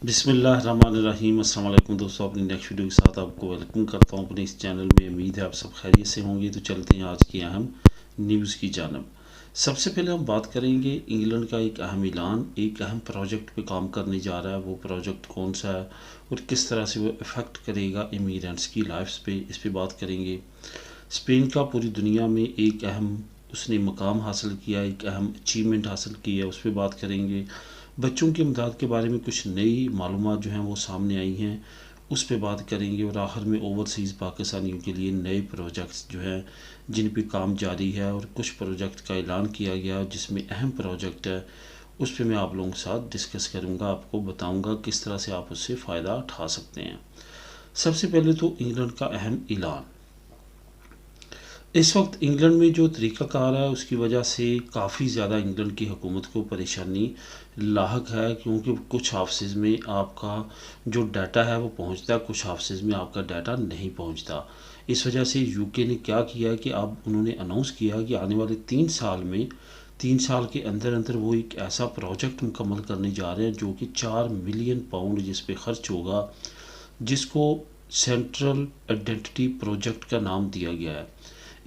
बिस्मिल्लाहिर्रहमानिर्रहीम। अस्सलाम वालेकुम दोस्तों, अपनी नेक्स्ट वीडियो के साथ आपको वेलकम करता हूँ अपने इस चैनल में। उम्मीद है आप सब खैरियत से होंगे। तो चलते हैं आज की अहम न्यूज़ की जानब। सबसे पहले हम बात करेंगे इंग्लैंड का एक अहम ऐलान, एक अहम प्रोजेक्ट पे काम करने जा रहा है। वो प्रोजेक्ट कौन सा है और किस तरह से वो इफ़ेक्ट करेगा इमिग्रेंट्स की लाइफ्स पे, इस पे बात करेंगे। स्पेन का पूरी दुनिया में एक अहम उसने मकाम हासिल किया, एक अहम अचीवमेंट हासिल की है, उस पर बात करेंगे। बच्चों की इमदाद के बारे में कुछ नई मालूमात जो हैं वो सामने आई हैं, उस पर बात करेंगे। और आखिर में ओवरसीज़ पाकिस्तानियों के लिए नए प्रोजेक्ट्स जो हैं जिन पे काम जारी है, और कुछ प्रोजेक्ट का ऐलान किया गया जिसमें अहम प्रोजेक्ट है, उस पर मैं आप लोगों के साथ डिस्कस करूँगा। आपको बताऊँगा किस तरह से आप उससे फ़ायदा उठा सकते हैं। सबसे पहले तो इंग्लैंड का अहम ऐलान। इस वक्त इंग्लैंड में जो तरीक़ाकार है उसकी वजह से काफ़ी ज़्यादा इंग्लैंड की हुकूमत को परेशानी लाहक है, क्योंकि कुछ ऑफिस में आपका जो डाटा है वो पहुंचता है, कुछ ऑफिस में आपका डाटा नहीं पहुंचता। इस वजह से यूके ने क्या किया है कि अब उन्होंने अनाउंस किया कि आने वाले 3 साल में, 3 साल के अंदर अंदर वो एक ऐसा प्रोजेक्ट मुकम्मल करने जा रहे हैं जो कि 4 मिलियन पाउंड जिस पे खर्च होगा, जिसको सेंट्रल आइडेंटिटी प्रोजेक्ट का नाम दिया गया है।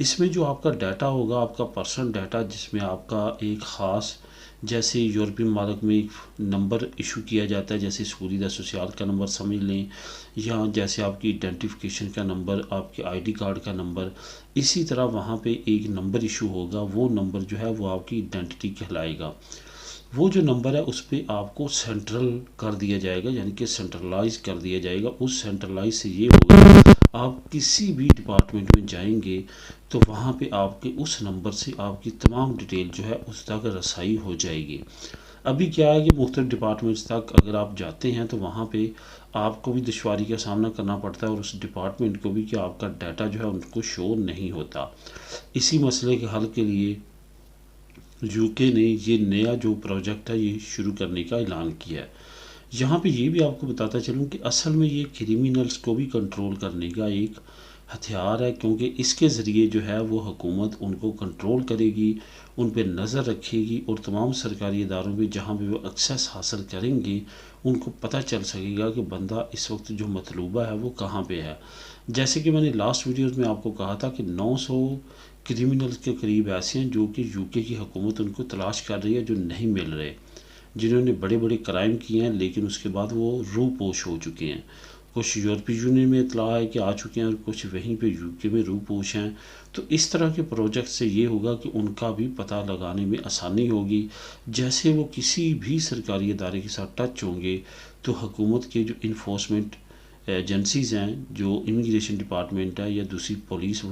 इसमें जो आपका डाटा होगा, आपका पर्सनल डाटा, जिसमें आपका एक ख़ास, जैसे यूरोपीय मार्क में एक नंबर इशू किया जाता है, जैसे सूरीदा सोशल का नंबर समझ लें, या जैसे आपकी आइडेंटिफिकेशन का नंबर, आपके आईडी कार्ड का नंबर, इसी तरह वहाँ पे एक नंबर इशू होगा। वो नंबर जो है वो आपकी आइडेंटिटी कहलाएगा। वो जो नंबर है उस पर आपको सेंट्रल कर दिया जाएगा, यानी कि सेंट्रलाइज कर दिया जाएगा। उस सेंट्रलाइज से ये होगा, आप किसी भी डिपार्टमेंट में जाएंगे तो वहाँ पे आपके उस नंबर से आपकी तमाम डिटेल जो है उस तक रसाई हो जाएगी। अभी क्या है कि मुख्तलिफ डिपार्टमेंट्स तक अगर आप जाते हैं तो वहाँ पे आपको भी दुश्वारी का सामना करना पड़ता है, और उस डिपार्टमेंट को भी कि आपका डाटा जो है उनको शो नहीं होता। इसी मसले के हल के लिए यूके ने ये नया जो प्रोजेक्ट है ये शुरू करने का ऐलान किया है। यहाँ पे ये भी आपको बताता चलूँ कि असल में ये क्रिमिनल्स को भी कंट्रोल करने का एक हथियार है, क्योंकि इसके ज़रिए जो है वो हुकूमत उनको कंट्रोल करेगी, उन पर नज़र रखेगी, और तमाम सरकारी इदारों में जहाँ भी वो एक्सेस हासिल करेंगे उनको पता चल सकेगा कि बंदा इस वक्त जो मतलूबा है वो कहाँ पे है। जैसे कि मैंने लास्ट वीडियोज़ में आपको कहा था कि 900 क्रिमिनल्स के करीब ऐसे हैं जो कि यूके की हुकूमत उनको तलाश कर रही है, जो नहीं मिल रहे, जिन्होंने बड़े बड़े क्राइम किए हैं लेकिन उसके बाद वो रूपोश हो चुके हैं। कुछ यूरोपीय यूनियन में इतला है कि आ चुके हैं, और कुछ वहीं पे यूके में रूपोश हैं। तो इस तरह के प्रोजेक्ट से ये होगा कि उनका भी पता लगाने में आसानी होगी। जैसे वो किसी भी सरकारी इदारे के साथ टच होंगे तो हुकूमत के जो इन्फोर्समेंट एजेंसीज़ हैं, जो इमिग्रेशन डिपार्टमेंट है या दूसरी पुलिस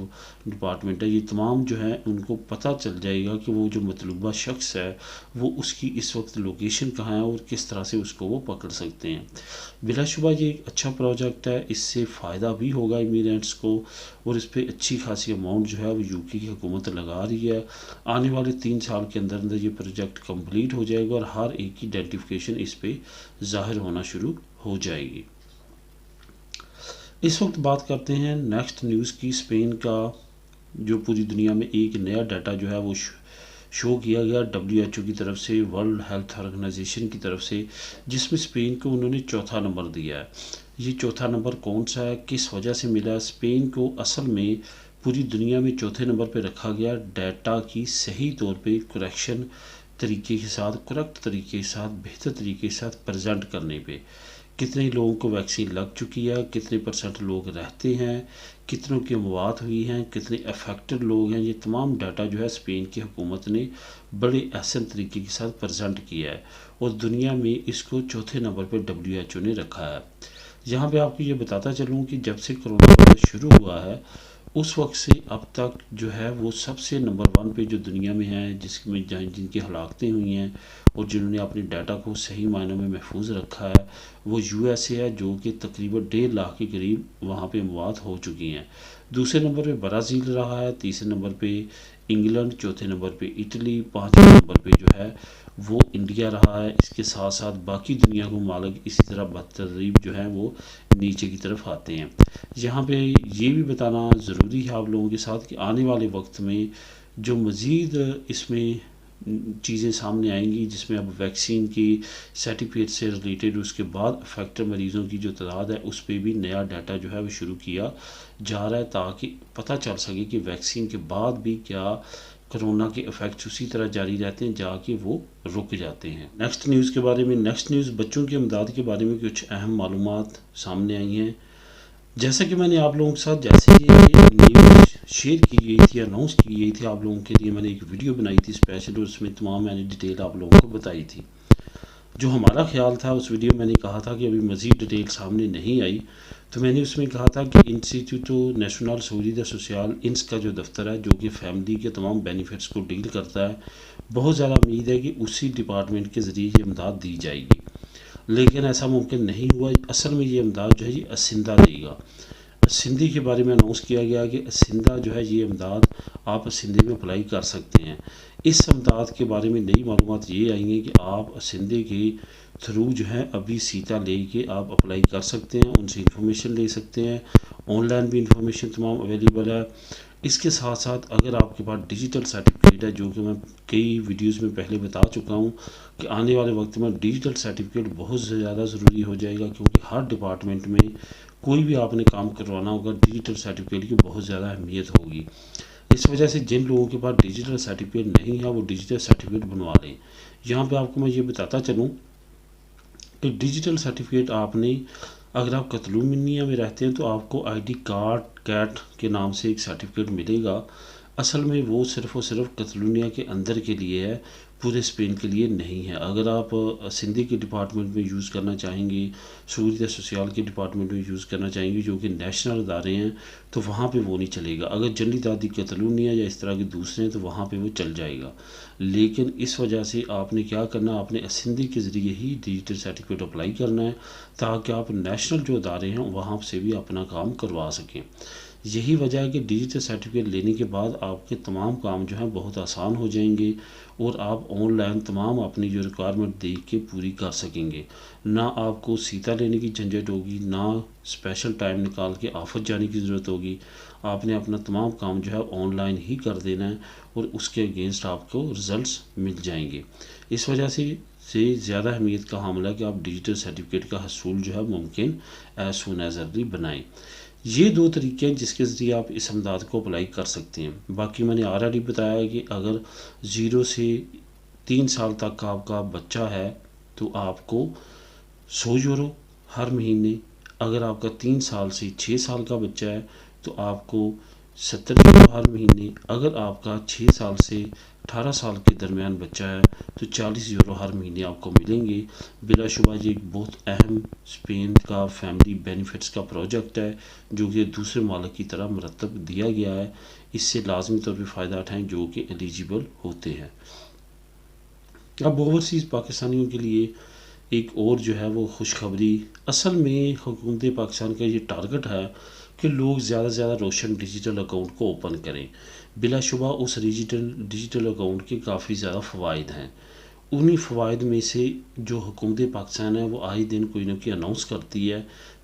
डिपार्टमेंट है, ये तमाम जो है उनको पता चल जाएगा कि वो जो मतलूबा शख्स है वो उसकी इस वक्त लोकेशन कहाँ है और किस तरह से उसको वो पकड़ सकते हैं। बिलाशुबा ये एक अच्छा प्रोजेक्ट है, इससे फ़ायदा भी होगा इमिग्रेंट्स को, और इस पर अच्छी खासी अमाउंट जो है वो यूके की हुकूमत लगा रही है। आने वाले 3 साल के अंदर अंदर ये प्रोजेक्ट कंप्लीट हो जाएगा और हर एक की आइडेंटिफिकेशन इस पर ज़ाहिर होना शुरू हो जाएगी। इस वक्त बात करते हैं नेक्स्ट न्यूज़ की। स्पेन का जो पूरी दुनिया में एक नया डाटा जो है वो शो किया गया WHO की तरफ से, वर्ल्ड हेल्थ ऑर्गेनाइजेशन की तरफ से, जिसमें स्पेन को उन्होंने चौथा नंबर दिया है। ये चौथा नंबर कौन सा है, किस वजह से मिला है? स्पेन को असल में पूरी दुनिया में चौथे नंबर पर रखा गया डाटा की सही तौर पे करेक्शन तरीके के साथ, करेक्ट तरीके के साथ, बेहतर तरीके के साथ प्रेजेंट करने पे। कितने लोगों को वैक्सीन लग चुकी है, कितने % लोग रहते हैं, कितनों की मौत हुई हैं, कितने अफेक्टेड लोग हैं, ये तमाम डाटा जो है स्पेन की हुकूमत ने बड़े अहसन तरीके के साथ प्रेजेंट किया है, और दुनिया में इसको चौथे नंबर पर WHO ने रखा है। यहाँ पे आपको ये बताता चलूँ कि जब से कोरोना वायरस शुरू हुआ है उस वक्त से अब तक जो है वो सबसे नंबर 1 पे जो दुनिया में है, जिसमें जिनकी हलाकतें हुई हैं और जिन्होंने अपने डाटा को सही मायनों में महफूज रखा है, वो USA है, जो कि तकरीबन 1.5 लाख के करीब वहाँ पे मौत हो चुकी हैं। दूसरे नंबर पे ब्राज़ील रहा है, तीसरे नंबर पे इंग्लैंड, चौथे नंबर पे इटली, पाँचवें नंबर पे जो है वो इंडिया रहा है। इसके साथ साथ बाकी दुनिया को मालिक इसी तरह बदतरीब जो है वो नीचे की तरफ आते हैं। यहाँ पे ये भी बताना ज़रूरी है आप लोगों के साथ कि आने वाले वक्त में जो मज़ीद इसमें चीज़ें सामने आएंगी जिसमें अब वैक्सीन की सर्टिफिकेट से रिलेटेड उसके बाद अफेक्टेड मरीज़ों की जो तादाद है उस पर भी नया डाटा जो है वो शुरू किया जा रहा है, ताकि पता चल सके कि वैक्सीन के बाद भी क्या कोरोना के इफ़ेक्ट्स उसी तरह जारी रहते हैं जाके वो रुक जाते हैं। नेक्स्ट न्यूज़ के बारे में, नेक्स्ट न्यूज़ बच्चों की इमदाद के बारे में कुछ अहम मालूमात सामने आई हैं। जैसा कि मैंने आप लोगों के साथ जैसे ये न्यूज़ शेयर की गई थी, अनाउंस की गई थी, आप लोगों के लिए मैंने एक वीडियो बनाई थी स्पेशल, उसमें तमाम मैंने डिटेल आप लोगों को बताई थी। जो हमारा ख्याल था उस वीडियो मैंने कहा था कि अभी मज़ीद डिटेल सामने नहीं आई, तो मैंने उसमें कहा था कि इंस्टीट्यूटो नेशनल सोलिड सोशल इंस का जो दफ्तर है जो कि फैमिली के तमाम बेनिफिट्स को डील करता है, बहुत ज़्यादा उम्मीद है कि उसी डिपार्टमेंट के ज़रिए ये इमदाद दी जाएगी, लेकिन ऐसा मुमकिन नहीं हुआ। असल में ये इमदाद जो है ये असिंदा देगा। सिंधी के बारे में अनाउंस किया गया कि सिंधा जो है ये इमदाद आप सिंधी में अप्लाई कर सकते हैं। इस इमदाद के बारे में नई मालूमात ये आई हैं कि आप सिंधी के थ्रू जो है अभी सीता ले के आप अप्लाई कर सकते हैं, उनसे इंफॉर्मेशन ले सकते हैं, ऑनलाइन भी इंफॉर्मेशन तमाम अवेलेबल है। इसके साथ साथ अगर आपके पास डिजिटल सर्टिफिकेट है, जो कि मैं कई वीडियोस में पहले बता चुका हूँ कि आने वाले वक्त में डिजिटल सर्टिफिकेट बहुत ज़्यादा ज़रूरी हो जाएगा, क्योंकि हर डिपार्टमेंट में कोई भी आपने काम करवाना होगा डिजिटल सर्टिफिकेट की बहुत ज़्यादा अहमियत होगी। इस वजह से जिन लोगों के पास डिजिटल सर्टिफिकेट नहीं है वो डिजिटल सर्टिफिकेट बनवा लें। यहाँ पे आपको मैं ये बताता चलूँ कि डिजिटल सर्टिफिकेट आपने, अगर आप कतलुमिया में रहते हैं तो आपको आईडी कार्ड कैट के नाम से एक सर्टिफिकेट मिलेगा। असल में वो सिर्फ़ और सिर्फ कतलुनिया के अंदर के लिए है, पूरे स्पेन के लिए नहीं है। अगर आप सिंधी के डिपार्टमेंट में यूज़ करना चाहेंगे, सूर्य सोशल के डिपार्टमेंट में यूज़ करना चाहेंगे जो कि नेशनल अदारे हैं, तो वहाँ पे वो नहीं चलेगा। अगर जली दादी कतलुनिया या इस तरह के दूसरे हैं तो वहाँ पे वो चल जाएगा। लेकिन इस वजह से आपने क्या करना, आपने सिंधी के ज़रिए ही डिजिटल सर्टिफिकेट अप्लाई करना है, ताकि आप नेशनल जो अदारे हैं वहाँ से भी अपना काम करवा सकें। यही वजह है कि डिजिटल सर्टिफिकेट लेने के बाद आपके तमाम काम जो हैं बहुत आसान हो जाएंगे और आप ऑनलाइन तमाम अपनी जो रिक्वायरमेंट देख के पूरी कर सकेंगे। ना आपको सीता लेने की झंझट होगी, ना स्पेशल टाइम निकाल के ऑफिस जाने की ज़रूरत होगी। आपने अपना तमाम काम जो है ऑनलाइन ही कर देना है और उसके अगेंस्ट आपको रिज़ल्ट्स मिल जाएंगे। इस वजह से ज़्यादा अहमियत का हामला है कि आप डिजिटल सर्टिफिकेट का हसूल जो है मुमकिन एज सून एज अर्ली बनाएँ। ये दो तरीके हैं जिसके ज़रिए आप इस इमदाद को अप्लाई कर सकते हैं। बाकी मैंने ऑलरेडी बताया कि अगर 0 से 3 साल तक का आपका बच्चा है तो आपको 100 यूरो हर महीने, अगर आपका 3 साल से 6 साल का बच्चा है तो आपको 70 यूरो हर महीने, अगर आपका 6 साल से 18 साल के दरमियान बच्चा है तो 40 यूरो हर महीने आपको मिलेंगे। बिलाशुबा ये एक बहुत अहम स्पेन का फैमिली बेनिफिट्स का प्रोजेक्ट है जो कि दूसरे मालिक की तरह मरतब दिया गया है। इससे लाजमी तौर पर फ़ायदा उठाएँ जो कि एलिजिबल होते हैं। अब ओवरसीज़ पाकिस्तानियों के लिए एक और जो है वो खुशखबरी, असल में हुकूमत पाकिस्तान का ये टारगेट है कि लोग ज़्यादा से ज़्यादा रोशन डिजिटल अकाउंट को ओपन करें। बिलाशुबा उस डिजिटल अकाउंट के काफ़ी ज़्यादा फ़वाइद हैं। उन्हीं फ़वाइद में से जो हुकूमत पाकिस्तान है वो आए दिन कोई ना कोई अनाउंस करती है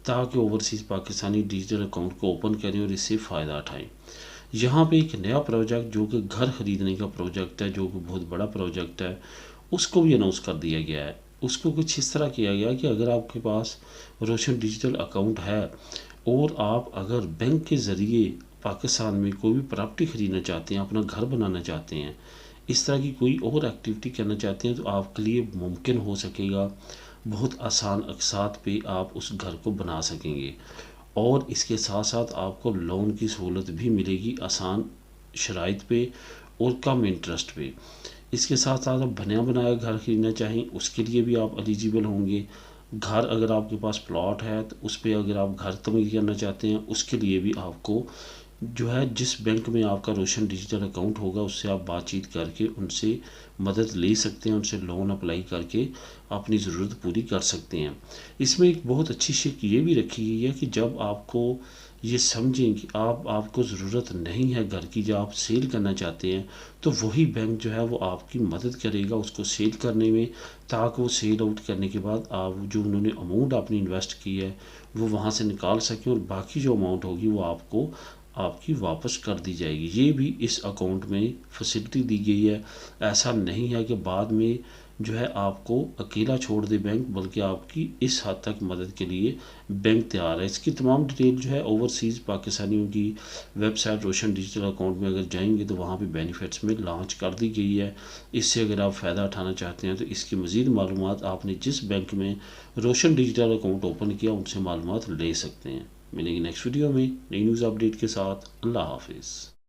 ताकि ओवरसीज़ पाकिस्तानी डिजिटल अकाउंट को ओपन करें और इससे फ़ायदा उठाएँ। यहाँ पे एक नया प्रोजेक्ट जो कि घर ख़रीदने का प्रोजेक्ट है, जो कि बहुत बड़ा प्रोजेक्ट है, उसको भी अनाउंस कर दिया गया है। उसको कुछ इस तरह किया गया कि अगर आपके पास रोशन डिजिटल अकाउंट है और आप अगर बैंक के ज़रिए पाकिस्तान में कोई भी प्रॉपर्टी ख़रीदना चाहते हैं, अपना घर बनाना चाहते हैं, इस तरह की कोई और एक्टिविटी करना चाहते हैं तो आपके लिए मुमकिन हो सकेगा। बहुत आसान अक़सात पे आप उस घर को बना सकेंगे और इसके साथ साथ आपको लोन की सहूलत भी मिलेगी आसान शराइत पे और कम इंटरेस्ट पे। इसके साथ साथ आप बना बनाया घर ख़रीदना चाहें उसके लिए भी आप एलिजिबल होंगे। घर अगर आपके पास प्लॉट है तो उस पर अगर आप घर तमीर करना चाहते हैं उसके लिए भी आपको जो है जिस बैंक में आपका रोशन डिजिटल अकाउंट होगा उससे आप बातचीत करके उनसे मदद ले सकते हैं, उनसे लोन अप्लाई करके अपनी ज़रूरत पूरी कर सकते हैं। इसमें एक बहुत अच्छी शिक ये भी रखी गई है कि जब आपको ये समझें कि आपको ज़रूरत नहीं है घर की, जब आप सेल करना चाहते हैं तो वही बैंक जो है वो आपकी मदद करेगा उसको सेल करने में, ताकि वो सेल आउट करने के बाद आप जो उन्होंने अमाउंट आपने इन्वेस्ट की है वो वहाँ से निकाल सकें और बाकी जो अमाउंट होगी वो आपको आपकी वापस कर दी जाएगी। ये भी इस अकाउंट में फैसिलिटी दी गई है। ऐसा नहीं है कि बाद में जो है आपको अकेला छोड़ दे बैंक, बल्कि आपकी इस हद तक मदद के लिए बैंक तैयार है। इसकी तमाम डिटेल जो है ओवरसीज़ पाकिस्तानियों की वेबसाइट रोशन डिजिटल अकाउंट में अगर जाएंगे तो वहाँ पे बेनिफिट्स में लॉन्च कर दी गई है। इससे अगर आप फ़ायदा उठाना चाहते हैं तो इसकी मज़ीद मालूमात आपने जिस बैंक में रोशन डिजिटल अकाउंट ओपन किया उनसे मालूमात ले सकते हैं। मिलेंगे नेक्स्ट वीडियो में नई न्यूज़ अपडेट के साथ। अल्लाह हाफिज़।